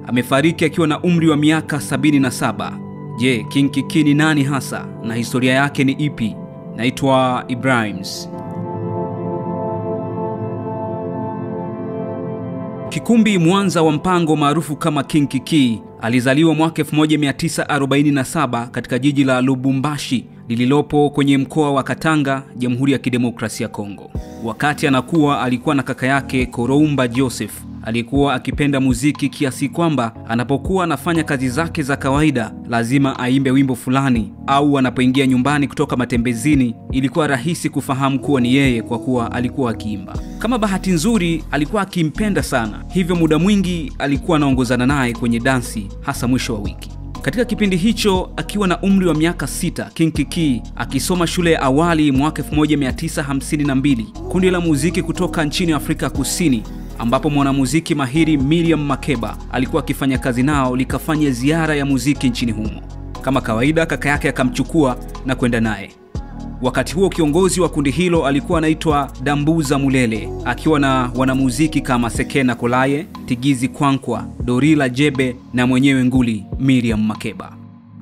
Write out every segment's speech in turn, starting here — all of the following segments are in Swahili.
amefariki akiwa na umri wa miaka 77. Je, King Kiki ni nani hasa na historia yake ni ipi? Naitwa Ibrahims. Kikumbi Mwanza wa Mpango maarufu kama King Kiki alizaliwa mwaka 1947 katika jiji la Lubumbashi lililopo kwenye mkoa wa Katanga, Jamhuri ya Kidemokrasia ya Kongo. Wakati anakuwa alikuwa na kaka yake Koroumba Joseph. Alikuwa akipenda muziki kiasi kwamba anapokuwa anafanya kazi zake za kawaida lazima aimbe wimbo fulani, au anapoingia nyumbani kutoka matembezini ilikuwa rahisi kufahamu kuwa ni yeye kwa kuwa alikuwa akiimba. Kama bahati nzuri alikuwa akimpenda sana, hivyo muda mwingi alikuwa anaongozana naye kwenye dansi, hasa mwisho wa wiki. Katika kipindi hicho akiwa na umri wa miaka 6, King Kiki akisoma shule ya awali mwaka 1952, kundi la muziki kutoka nchini Afrika Kusini ambapo mwanamuziki mahiri Miriam Makeba alikuwa akifanya kazi nao likafanya ziara ya muziki nchini humo. Kama kawaida kaka yake akamchukua na kwenda naye. Wakati huo kiongozi wa kundi hilo alikuwa anaitwa Dambuza Mulele, akiwa na wanamuziki kama Sekena Kolaye, Tigizi Kwankwa, Dorila Jebe na mwenyewe nguli Miriam Makeba.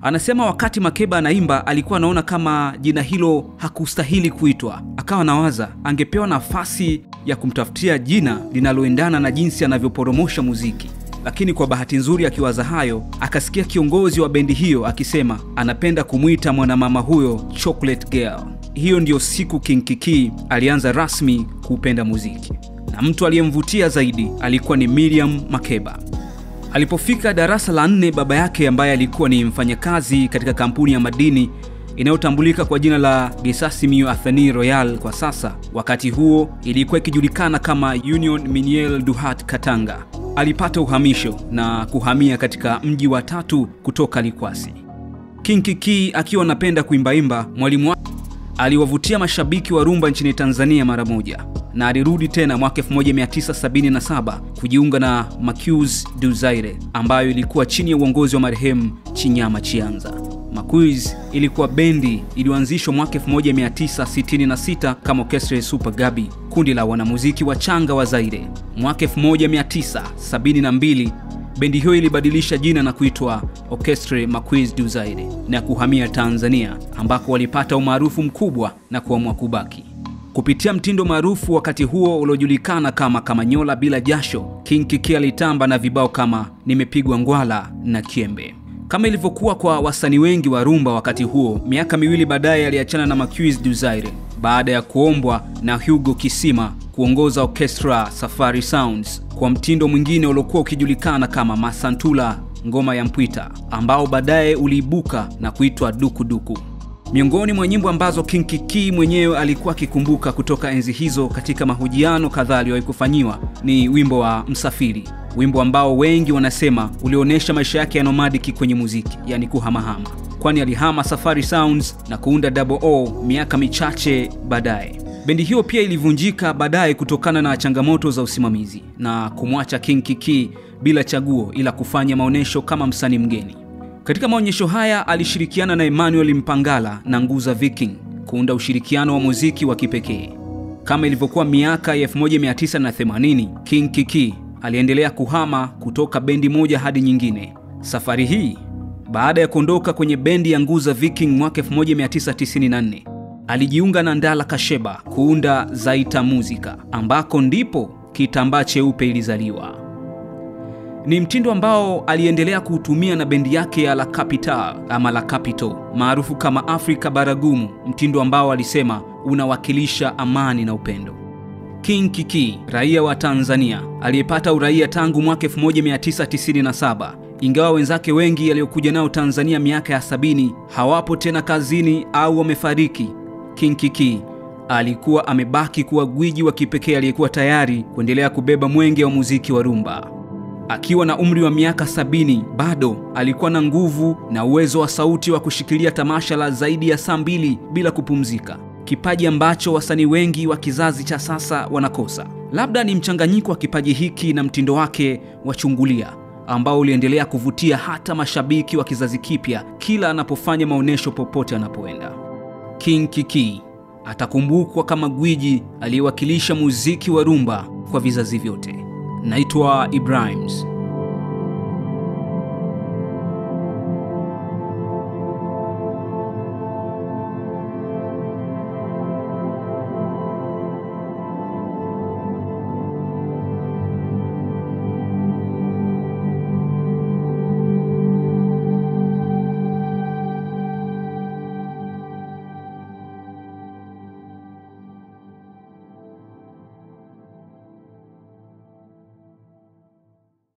Anasema wakati Makeba anaimba alikuwa anaona kama jina hilo hakustahili kuitwa. Akawa nawaza angepewa nafasi ya kumtafutia jina linaloendana na jinsi anavyoporomosha muziki. Lakini kwa bahati nzuri akiwaza hayo, akasikia kiongozi wa bendi hiyo akisema anapenda kumuita mwanamama huyo Chocolate Girl. Hiyo ndio siku King Kiki alianza rasmi kupenda muziki. Na mtu aliyemvutia zaidi alikuwa ni Miriam Makeba. Alipofika darasa la 4, baba yake ambaye alikuwa ni mfanyakazi katika kampuni ya madini inayotambulika kwa jina la Gesasimiu Athani Royal kwa sasa, wakati huo ilikuwa ikijulikana kama Union Miniere du Hat Katanga, alipata uhamisho na kuhamia katika mji wa 3 kutoka Likwasi. King Kiki akiwa anapenda kuimbaimba, mwalimu wake aliwavutia mashabiki wa rumba nchini Tanzania mara moja, na alirudi tena mwaka 1977 kujiunga na Marquise du Zaire ambayo ilikuwa chini ya uongozi wa marehemu Chinyama Chianza. Marquise ilikuwa bendi iliyoanzishwa mwaka 1966 kama Orchestre Super Gabi, kundi la wanamuziki wachanga wa Zaire. Mwaka 1972 bendi hiyo ilibadilisha jina na kuitwa Orchestre Marquise du Zaire na kuhamia Tanzania, ambako walipata umaarufu mkubwa na kuamua kubaki. Kupitia mtindo maarufu wakati huo uliojulikana kama Kamanyola bila jasho, King Kiki alitamba na vibao kama Nimepigwa Ngwala na Kiembe. Kama ilivyokuwa kwa wasanii wengi wa rumba wakati huo, miaka 2 baadaye aliachana na Marquise du Zaire baada ya kuombwa na Hugo Kisima kuongoza Orchestra Safari Sounds kwa mtindo mwingine uliokuwa ukijulikana kama Masantula ngoma ya Mpwita, ambao baadaye uliibuka na kuitwa Duku Duku. Miongoni mwa nyimbo ambazo King Kiki mwenyewe alikuwa akikumbuka kutoka enzi hizo katika mahojiano kadhaa aliyowahi kufanyiwa ni wimbo wa Msafiri, wimbo ambao wengi wanasema ulionesha maisha yake ya nomadic kwenye muziki, yani kuhamahama, kwani alihama Safari Sounds na kuunda Double O miaka michache baadaye. Bendi hiyo pia ilivunjika baadaye kutokana na changamoto za usimamizi na kumwacha King Kiki bila chaguo ila kufanya maonesho kama msanii mgeni. Katika maonyesho haya alishirikiana na Emmanuel Mpangala na Nguza Viking kuunda ushirikiano wa muziki wa kipekee. Kama ilivyokuwa miaka ya 1980, King Kiki aliendelea kuhama kutoka bendi moja hadi nyingine. Safari hii, baada ya kuondoka kwenye bendi ya Nguza Viking mwaka 1994, alijiunga na Ndala Kasheba kuunda Zaita Muzika, ambako ndipo Kitambaa Cheupe ilizaliwa. Ni mtindo ambao aliendelea kuutumia na bendi yake ya La Capital ama La Capito, maarufu kama Afrika Baragumu, mtindo ambao alisema unawakilisha amani na upendo. King Kiki, raia wa Tanzania, aliyepata uraia tangu mwaka 1997, ingawa wenzake wengi aliokuja nao Tanzania miaka ya 70 hawapo tena kazini au wamefariki, King Kiki alikuwa amebaki kuwa gwiji wa kipekee aliyekuwa tayari kuendelea kubeba mwenge wa muziki wa rumba. Akiwa na umri wa miaka 70, bado alikuwa na nguvu na uwezo wa sauti wa kushikilia tamasha la zaidi ya saa 2 bila kupumzika, kipaji ambacho wasanii wengi wa kizazi cha sasa wanakosa. Labda ni mchanganyiko wa kipaji hiki na mtindo wake wa chungulia ambao uliendelea kuvutia hata mashabiki wa kizazi kipya kila anapofanya maonesho popote anapoenda. King Kiki atakumbukwa kama gwiji aliyewakilisha muziki wa rumba kwa vizazi vyote. Naitwa Ibrahims.